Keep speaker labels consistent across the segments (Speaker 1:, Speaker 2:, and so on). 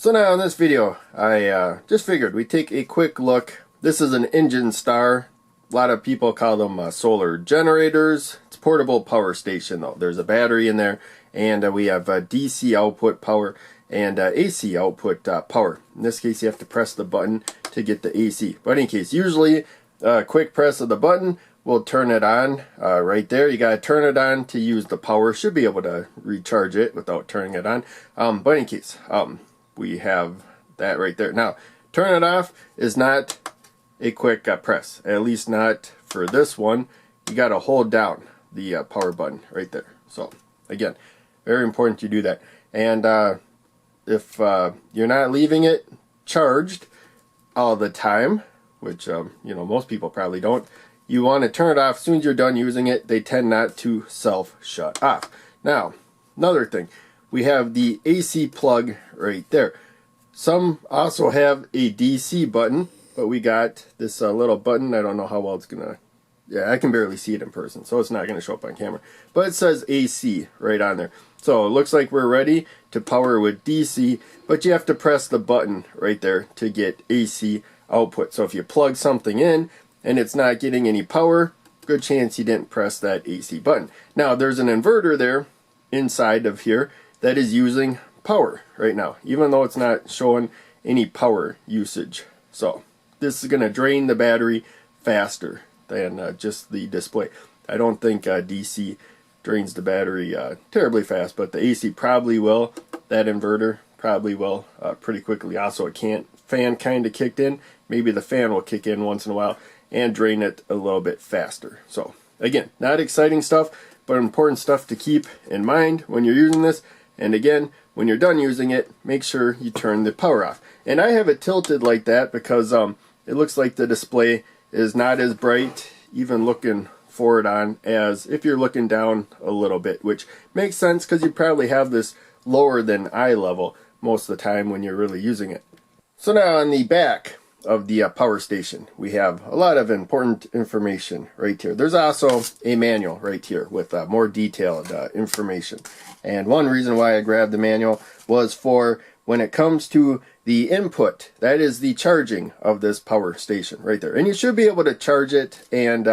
Speaker 1: So now in this video, I just figured we'd take a quick look. This is an engine star. A lot of people call them solar generators. It's a portable power station though. There's a battery in there, and we have DC output power and AC output power. In this case, you have to press the button to get the AC. But in any case, usually a quick press of the button will turn it on right there. You got to turn it on to use the power. Should be able to recharge it without turning it on. But in any case, we have that right there. Now, turn it off is not a quick press, at least not for this one. You got to hold down the power button right there. So again, very important you do that. And if you're not leaving it charged all the time, which most people probably don't, you want to turn it off as soon as you're done using it. They tend not to self-shut off. Now, another thing, we have the AC plug right there. Some also have a DC button, but we got this little button. I don't know how well it's gonna, I can barely see it in person, so it's not gonna show up on camera, but it says AC right on there. So it looks like we're ready to power with DC, but you have to press the button right there to get AC output. So if you plug something in and it's not getting any power, good chance you didn't press that AC button. Now there's an inverter there inside of here that is using power right now, even though it's not showing any power usage. So this is going to drain the battery faster than just the display. I don't think DC drains the battery terribly fast, but the AC probably will. That inverter probably will pretty quickly. Also, a fan kind of kicked in. Maybe the fan will kick in once in a while and drain it a little bit faster. So again, not exciting stuff, but important stuff to keep in mind when you're using this. And again, when you're done using it, make sure you turn the power off. And I have it tilted like that because it looks like the display is not as bright, even looking forward on, as if you're looking down a little bit, which makes sense because you probably have this lower than eye level most of the time when you're really using it. So now on the back of the power station, we have a lot of important information right here. There's also a manual right here with more detailed information. And one reason why I grabbed the manual was for when it comes to the input, that is the charging of this power station right there. And you should be able to charge it and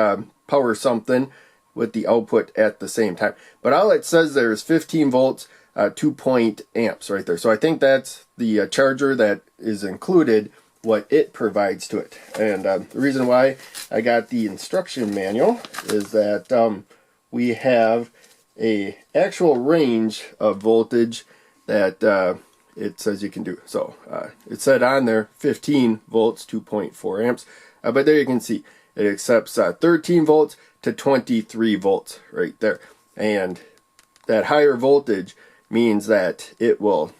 Speaker 1: power something with the output at the same time. But all it says there is 15 volts, 2 amps right there. So I think that's the charger that is included, what it provides to it. And the reason why I got the instruction manual is that we have a actual range of voltage that it says you can do. So it said on there 15 volts, 2.4 amps. But there you can see it accepts 13 volts to 23 volts right there. And that higher voltage means that it will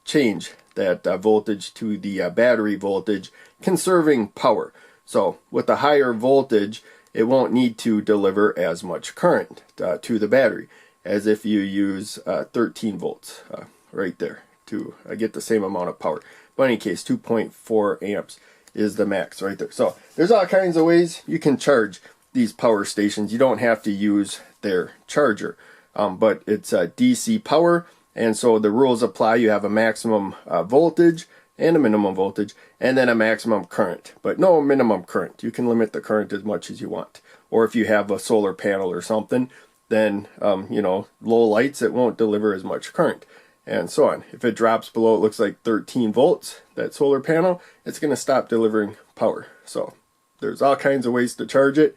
Speaker 1: change that voltage to the battery voltage, conserving power. So with the higher voltage, it won't need to deliver as much current to the battery as if you use 13 volts right there to get the same amount of power. But in any case, 2.4 amps is the max right there. So there's all kinds of ways you can charge these power stations. You don't have to use their charger, but it's DC power. And so the rules apply. You have a maximum voltage and a minimum voltage, and then a maximum current, but no minimum current. You can limit the current as much as you want. Or if you have a solar panel or something, then, low lights, it won't deliver as much current, and so on. If it drops below, it looks like 13 volts, that solar panel, it's going to stop delivering power. So there's all kinds of ways to charge it,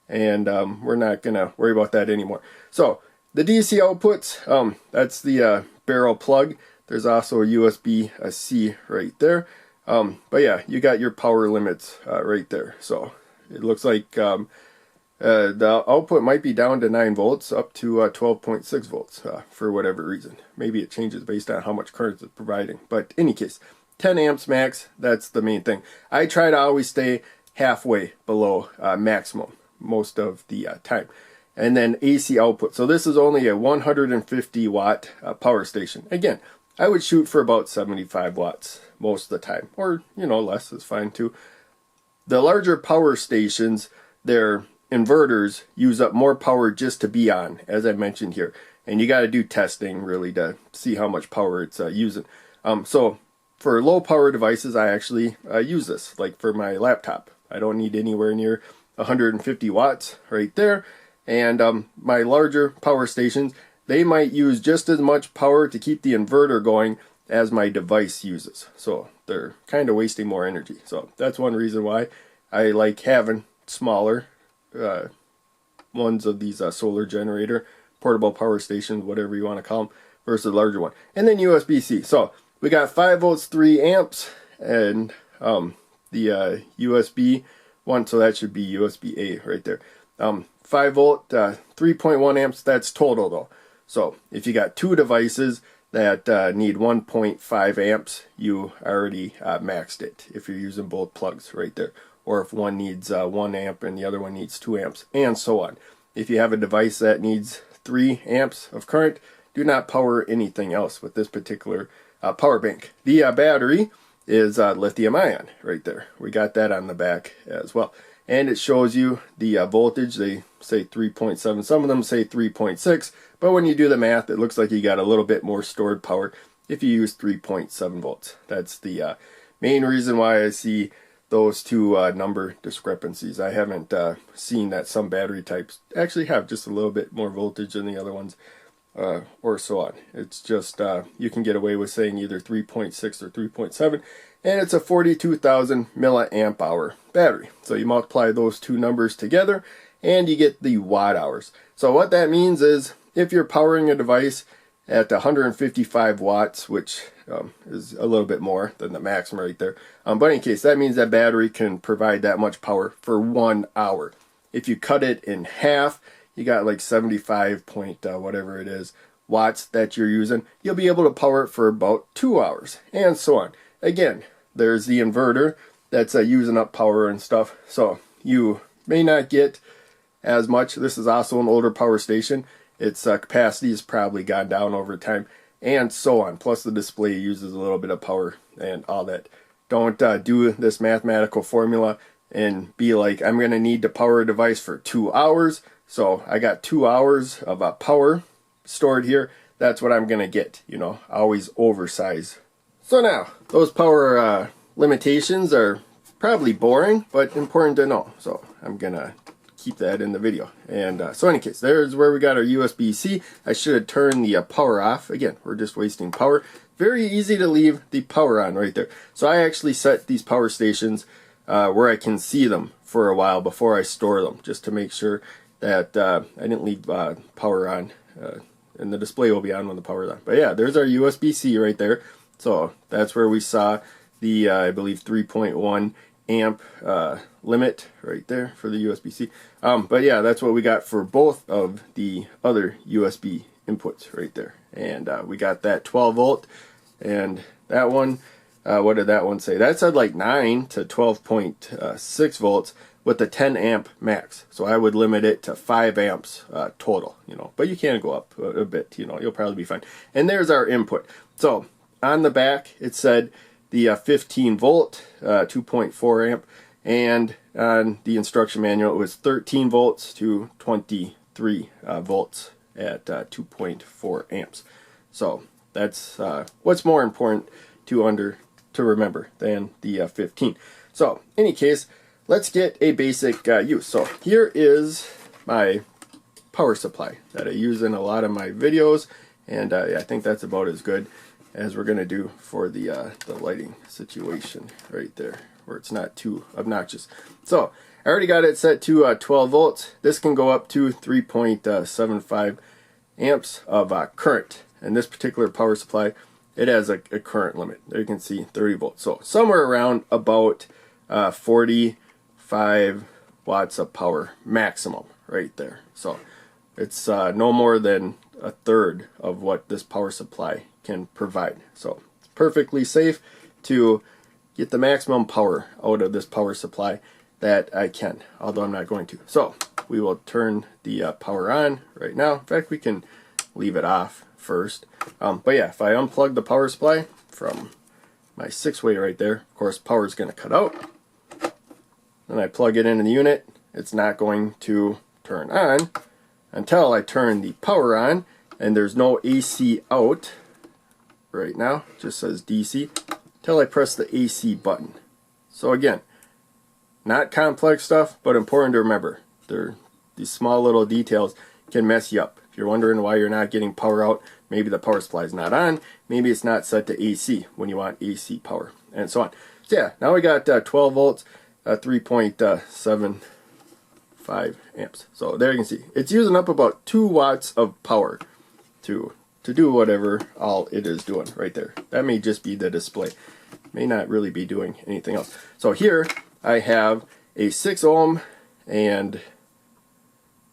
Speaker 1: and we're not going to worry about that anymore. So the DC outputs, that's the barrel plug. There's also a USB-C right there. But yeah, you got your power limits right there. So it looks like the output might be down to 9 volts up to 12.6 volts for whatever reason. Maybe it changes based on how much current it's providing. But in any case, 10 amps max, that's the main thing. I try to always stay halfway below maximum most of the time. And then AC output. So this is only a 150 watt power station. Again, I would shoot for about 75 watts most of the time, or less is fine too. The larger power stations, their inverters use up more power just to be on, as I mentioned here. And you got to do testing really to see how much power it's using. So for low power devices, I actually use this, like for my laptop. I don't need anywhere near 150 watts right there. And my larger power stations, they might use just as much power to keep the inverter going as my device uses. So they're kind of wasting more energy. So that's one reason why I like having smaller ones of these solar generator, portable power stations, whatever you want to call them, versus a larger one. And then USB-C. So we got 5 volts, 3 amps, and the USB one, so that should be USB-A right there. 5 volt, 3.1 amps, that's total though. So if you got two devices that need 1.5 amps, you already maxed it if you're using both plugs right there. Or if one needs 1 amp and the other one needs 2 amps, and so on. If you have a device that needs 3 amps of current, do not power anything else with this particular power bank. The battery is lithium ion right there. We got that on the back as well. And it shows you the voltage. They say 3.7, some of them say 3.6, but when you do the math, it looks like you got a little bit more stored power if you use 3.7 volts. That's the main reason why I see those two number discrepancies. I haven't seen that some battery types actually have just a little bit more voltage than the other ones, or so on. It's just you can get away with saying either 3.6 or 3.7, and it's a 42,000 milliamp hour battery. So you multiply those two numbers together and you get the watt hours. So what that means is if you're powering a device at 155 watts, which is a little bit more than the maximum right there. But in any case, that means that battery can provide that much power for 1 hour. If you cut it in half, you got like 75 point whatever it is watts that you're using. You'll be able to power it for about 2 hours, and so on. Again, there's the inverter that's using up power and stuff, so you may not get as much. This is also an older power station. Its capacity has probably gone down over time, and so on. Plus the display uses a little bit of power and all that. Don't do this mathematical formula and be like, I'm going to need to power a device for 2 hours, so I got 2 hours of power stored here. That's what I'm going to get, you know. Always oversize. So now, those power limitations are probably boring, but important to know. So I'm going to keep that in the video. And so in any case, there's where we got our USB-C. I should have turned the power off. Again, we're just wasting power. Very easy to leave the power on right there. So I actually set these power stations where I can see them for a while before I store them, just to make sure that I didn't leave power on, and the display will be on when the power's on. But yeah, there's our USB-C right there. So that's where we saw the, I believe, 3.1 amp limit right there for the USB-C. But yeah, that's what we got for both of the other USB inputs right there. And we got that 12 volt, and that one, what did that one say? That said like 9 to 12.6 volts with the 10 amp max. So I would limit it to 5 amps total, you know, but you can go up a bit, you know, you'll probably be fine. And there's our input. So on the back, it said the 15 volt, 2.4 amp, and on the instruction manual, it was 13 volts to 23 volts at 2.4 amps. So that's what's more important to remember than the 15. So in any case, let's get a basic use. So here is my power supply that I use in a lot of my videos, and I think that's about as good as we're going to do for the lighting situation right there, where it's not too obnoxious. So I already got it set to 12 volts. This can go up to 3.75 amps of current. And this particular power supply, it has a current limit. There you can see 30 volts. So somewhere around about 45 watts of power maximum right there. So it's no more than a third of what this power supply can provide. So it's perfectly safe to get the maximum power out of this power supply that I can, although I'm not going to. So we will turn the power on right now. In fact, we can leave it off first. But yeah, if I unplug the power supply from my 6-way right there, of course power is going to cut out. Then I plug it into the unit. It's not going to turn on until I turn the power on, and there's no AC out right now. It just says DC. till I press the AC button. So again, not complex stuff, but important to remember. These small little details can mess you up. If you're wondering why you're not getting power out, maybe the power supply is not on, maybe it's not set to AC when you want AC power, and so on. So yeah, now we got 12 volts, 3.75 amps. So there you can see, it's using up about 2 watts of power to do whatever all it is doing right there. That may just be the display. May not really be doing anything else. So here I have a 6 ohm and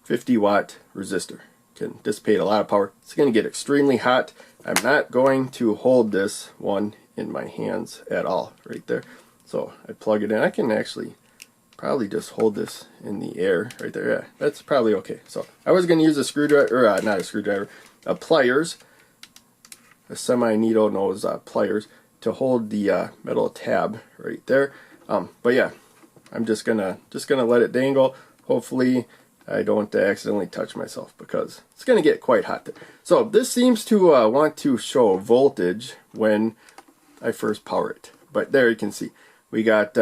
Speaker 1: 50 watt resistor. Can dissipate a lot of power. It's going to get extremely hot. I'm not going to hold this one in my hands at all right there. So I plug it in. I can actually probably just hold this in the air right there. Yeah, that's probably okay. So I was going to use a screwdriver, or not a screwdriver, pliers, a semi-needle nose pliers to hold the metal tab right there. But yeah, I'm just gonna let it dangle. Hopefully I don't accidentally touch myself, because it's gonna get quite hot there. So this seems to want to show voltage when I first power it. But there you can see we got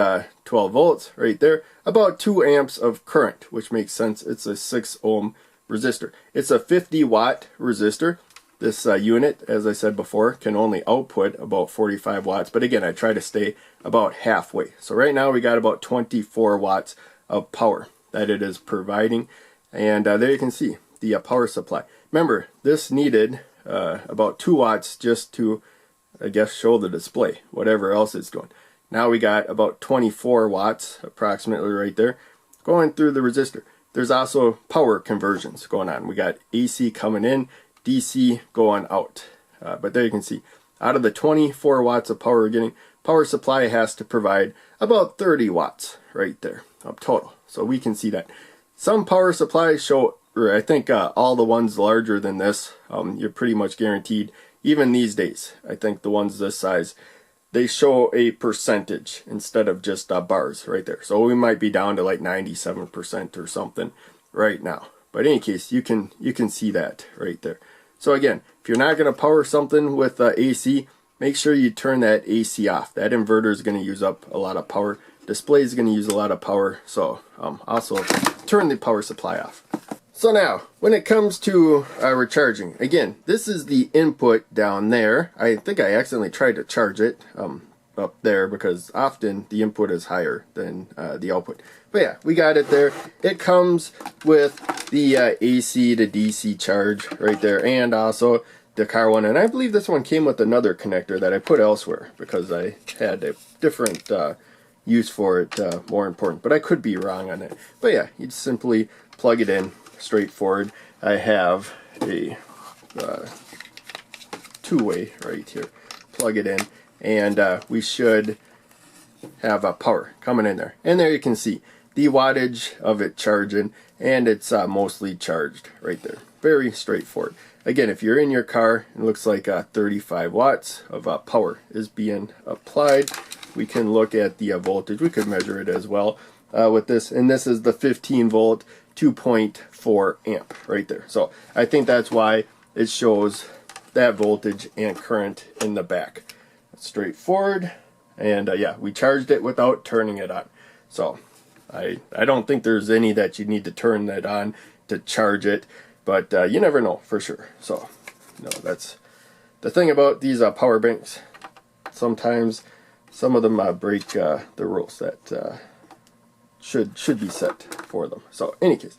Speaker 1: 12 volts right there, about 2 amps of current, which makes sense. It's a 6 ohm resistor. It's a 50 watt resistor. This unit, as I said before, can only output about 45 watts. But again, I try to stay about halfway. So right now we got about 24 watts of power that it is providing. And there you can see the power supply. Remember, this needed about 2 watts just to, I guess, show the display, whatever else it's doing. Now we got about 24 watts approximately right there going through the resistor. There's also power conversions going on. We got AC coming in, DC going out. But there you can see, out of the 24 watts of power we're getting, power supply has to provide about 30 watts right there of total. So we can see that. Some power supplies show, or I think all the ones larger than this, you're pretty much guaranteed, even these days, I think the ones this size, they show a percentage instead of just bars right there. So we might be down to like 97% or something right now. But in any case, you can see that right there. So again, if you're not going to power something with AC, make sure you turn that AC off. That inverter is going to use up a lot of power. Display is going to use a lot of power. So also turn the power supply off. So now, when it comes to recharging, again, this is the input down there. I think I accidentally tried to charge it up there, because often the input is higher than the output. But yeah, we got it there. It comes with the AC to DC charge right there, and also the car one. And I believe this one came with another connector that I put elsewhere, because I had a different use for it, more important. But I could be wrong on it. But yeah, you just simply plug it in, straightforward. I have a two-way right here. Plug it in, and we should have power coming in there. And there you can see the wattage of it charging, and it's mostly charged right there. Very straightforward. Again, if you're in your car, it looks like 35 watts of power is being applied. We can look at the voltage. We could measure it as well with this, and this is the 15 volt 2.4 amp right there. So I think that's why it shows that voltage and current in the back. That's straightforward. And yeah, we charged it without turning it on. So I don't think there's any that you need to turn that on to charge it, but you never know for sure. So that's the thing about these power banks. Sometimes some of them break the rules that should be set for them. So in any case,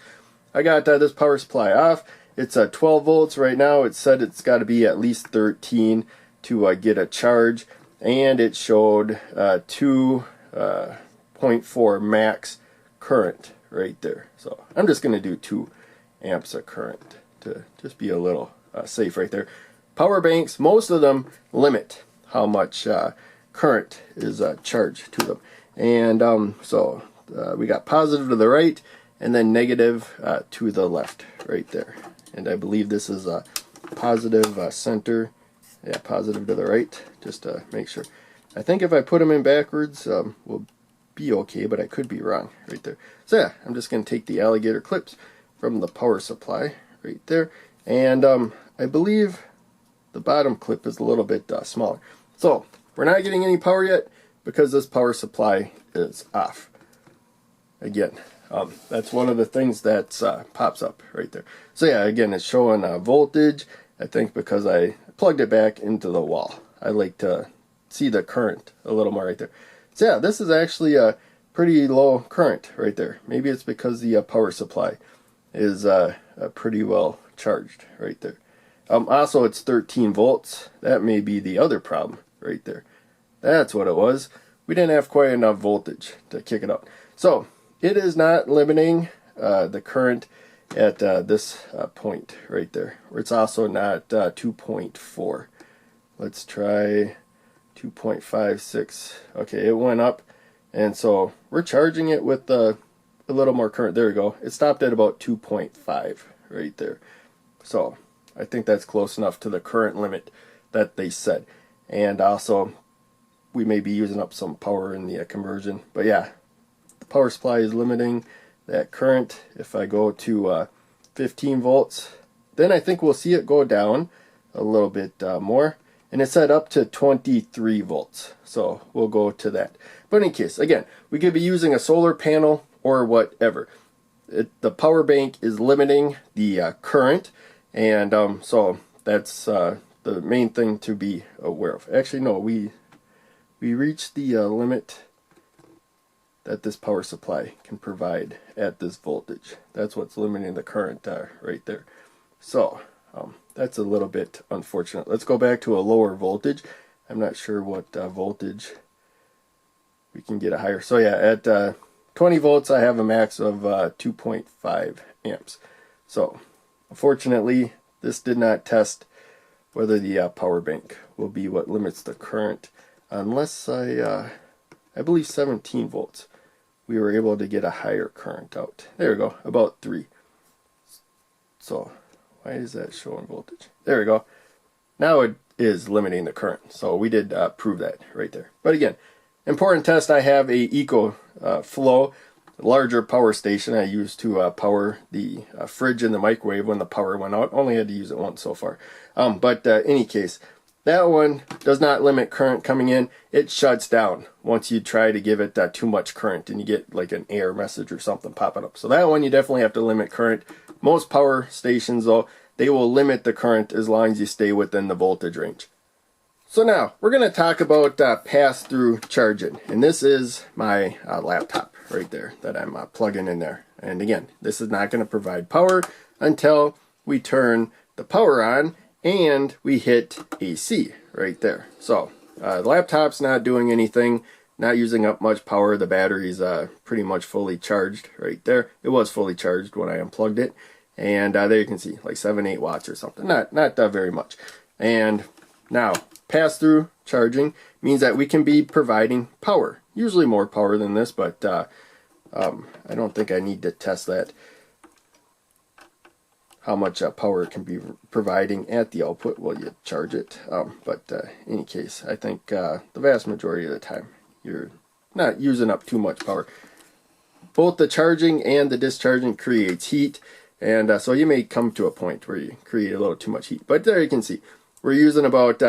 Speaker 1: I got this power supply off. It's 12 volts right now. It said it's got to be at least 13 to get a charge, and it showed 2.4 max current right there. So I'm just going to do 2 amps of current to just be a little safe right there. Power banks, most of them limit how much current is charged to them. And so we got positive to the right, and then negative to the left right there. And I believe this is a positive center. Yeah, positive to the right, just to make sure. I think if I put them in backwards, we'll be okay, but I could be wrong right there. So yeah, I'm just going to take the alligator clips from the power supply right there, and I believe the bottom clip is a little bit smaller. So we're not getting any power yet because this power supply is off. Again, that's one of the things that pops up right there. So yeah, again, it's showing voltage. I think because I plugged it back into the wall. I like to see the current a little more right there. So yeah, this is actually a pretty low current right there. Maybe it's because the power supply is pretty well charged right there. Also, it's 13 volts. That may be the other problem right there. That's what it was. We didn't have quite enough voltage to kick it out. So it is not limiting the current at this point right there. It's also not 2.4. Let's try 2.56. Okay, it went up, and so we're charging it with a little more current. There we go. It stopped at about 2.5 right there. So I think that's close enough to the current limit that they said. And also, we may be using up some power in the conversion. But yeah, the power supply is limiting that current. If I go to 15 volts, then I think we'll see it go down a little bit more. And it's set up to 23 volts. So we'll go to that. But in any case, again, we could be using a solar panel or whatever. The power bank is limiting the current. And so that's the main thing to be aware of. Actually, no, we reached the limit that this power supply can provide at this voltage. That's what's limiting the current right there. So that's a little bit unfortunate. Let's go back to a lower voltage. I'm not sure what voltage we can get a higher. So yeah, at 20 volts I have a max of 2.5 amps. So unfortunately, this did not test whether the power bank will be what limits the current, unless I believe 17 volts. We were able to get a higher current out. There we go, about 3. So why is that showing voltage? There we go. Now it is limiting the current. So we did prove that right there. But again, important test. I have a EcoFlow larger power station I used to power the fridge and the microwave when the power went out. Only had to use it once so far. But any case, that one does not limit current coming in. It shuts down once you try to give it too much current and you get like an error message or something popping up. So that one you definitely have to limit current. Most power stations though, they will limit the current as long as you stay within the voltage range. So now we're going to talk about pass-through charging, and this is my laptop right there that I'm plugging in there. And again, this is not going to provide power until we turn the power on and we hit AC right there. So the laptop's not doing anything, not using up much power. The battery's pretty much fully charged right there. It was fully charged when I unplugged it, and there you can see like 7-8 watts or something. Not very much. And now pass-through charging means that we can be providing power, usually more power than this, but I don't think I need to test that, how much power it can be providing at the output while you charge it. But in any case, I think the vast majority of the time you're not using up too much power. Both the charging and the discharging creates heat, and so you may come to a point where you create a little too much heat. But there you can see we're using about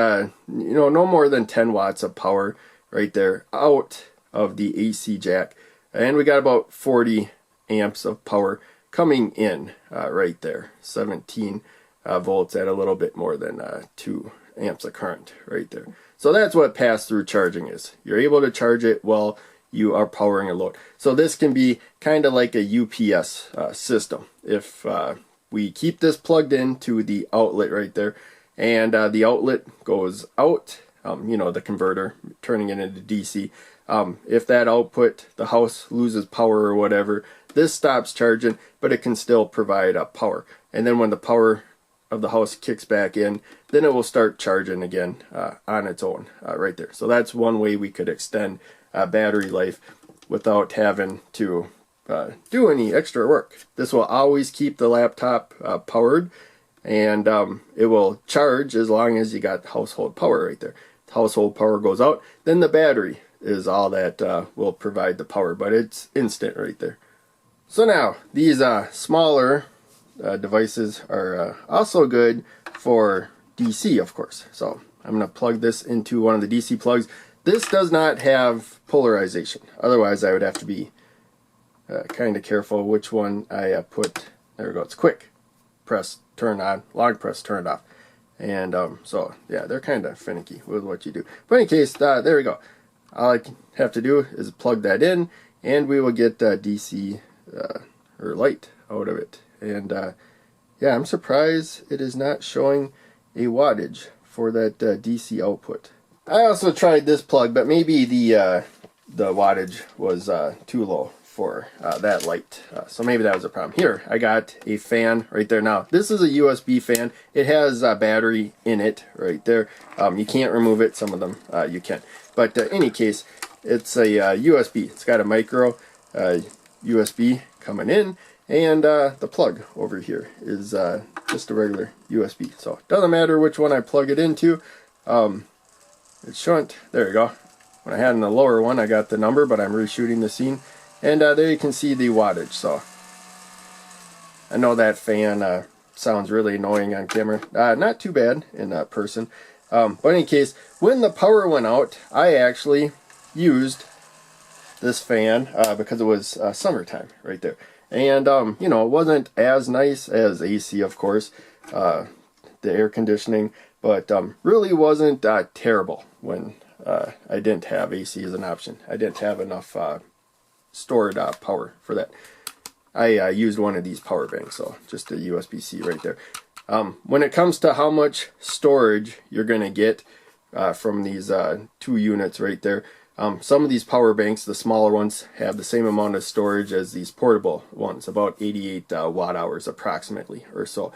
Speaker 1: no more than 10 watts of power right there out of the AC jack, and we got about 40 amps of power coming in right there. 17 volts at a little bit more than 2 amps of current right there. So that's what pass-through charging is. You're able to charge it while you are powering a load. So this can be kind of like a UPS system. If we keep this plugged into the outlet right there, and the outlet goes out, the converter, turning it into DC. If that output, the house loses power or whatever, this stops charging, but it can still provide power. And then when the power of the house kicks back in, then it will start charging again on its own right there. So that's one way we could extend battery life without having to do any extra work. This will always keep the laptop powered, and it will charge as long as you got household power right there. Household power goes out, then the battery is all that will provide the power, but it's instant right there. So now these smaller devices are also good for DC, of course. So I'm going to plug this into one of the DC plugs. This does not have polarization. Otherwise, I would have to be kind of careful which one I put. There we go. It's quick press, turn on, long press, turn off. And so, yeah, they're kind of finicky with what you do. But in any case, there we go. All I have to do is plug that in, and we will get DC or light out of it. And yeah, I'm surprised it is not showing a wattage for that DC output. I also tried this plug, but maybe the wattage was too low for that light. So maybe that was a problem. Here, I got a fan right there. Now, this is a USB fan. It has a battery in it right there. You can't remove it. Some of them you can. But in any case, it's a USB. It's got a micro USB coming in, and the plug over here is just a regular USB. So it doesn't matter which one I plug it into. It shouldn't. There you go. When I had in the lower one, I got the number, but I'm reshooting the scene. And there you can see the wattage. So I know that fan sounds really annoying on camera. Not too bad in person. But in any case, when the power went out, I actually used this fan because it was summertime right there. And, you know, it wasn't as nice as AC, of course, the air conditioning, but really wasn't terrible when I didn't have AC as an option. I didn't have enough stored power for that. I used one of these power banks, so just a USB-C right there. When it comes to how much storage you're going to get from these 2 units right there, some of these power banks, the smaller ones, have the same amount of storage as these portable ones, about 88 watt hours approximately or so.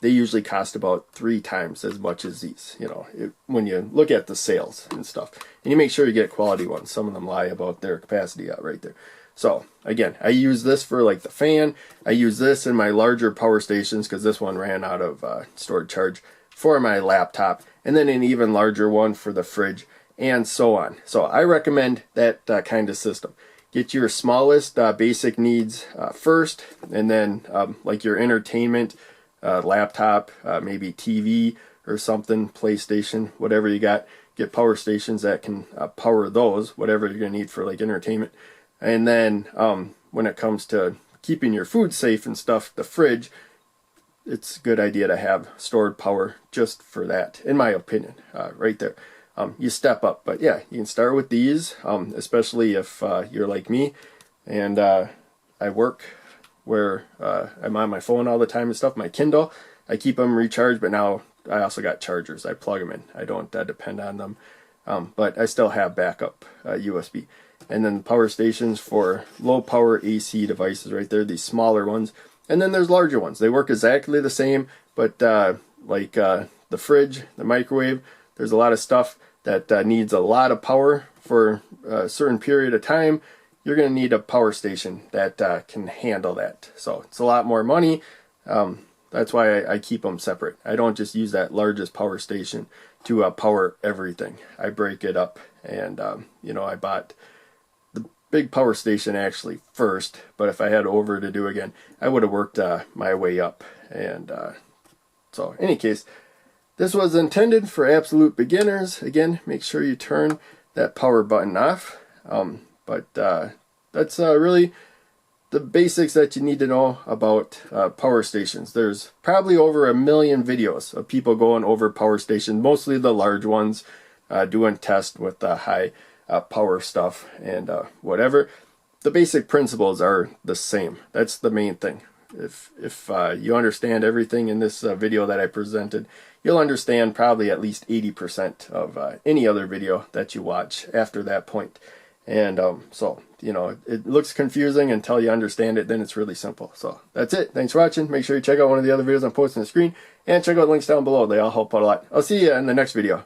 Speaker 1: They usually cost about 3 times as much as these, you know, when you look at the sales and stuff. And you make sure you get quality ones. Some of them lie about their capacity out right there. So, again, I use this for like the fan. I use this in my larger power stations because this one ran out of stored charge for my laptop. And then an even larger one for the fridge and so on. So I recommend that kind of system. Get your smallest basic needs first, and then like your entertainment, laptop, maybe TV or something, PlayStation, whatever you got. Get power stations that can power those, whatever you're going to need for like entertainment. And then when it comes to keeping your food safe and stuff, the fridge, it's a good idea to have stored power just for that, in my opinion, right there. You step up, but yeah, you can start with these, especially if you're like me and I work where I'm on my phone all the time and stuff, my Kindle. I keep them recharged, but now I also got chargers. I plug them in. I don't depend on them, but I still have backup USB. And then power stations for low power AC devices right there, these smaller ones. And then there's larger ones. They work exactly the same, but like the fridge, the microwave, there's a lot of stuff that needs a lot of power for a certain period of time. You're going to need a power station that can handle that. So it's a lot more money. That's why I keep them separate. I don't just use that largest power station to power everything. I break it up, and you know, I bought the big power station actually first, but if I had over to do again, I would have worked my way up. And so in any case, this was intended for absolute beginners. Again, make sure you turn that power button off. But that's really the basics that you need to know about power stations. There's probably over 1 million videos of people going over power stations, mostly the large ones, doing tests with the high power stuff and whatever. The basic principles are the same. That's the main thing. If you understand everything in this video that I presented, you'll understand probably at least 80% of any other video that you watch after that point. And so, you know, it looks confusing until you understand it, then it's really simple. So that's it. Thanks for watching. Make sure you check out one of the other videos I'm posting on the screen, and check out the links down below. They all help out a lot. I'll see you in the next video.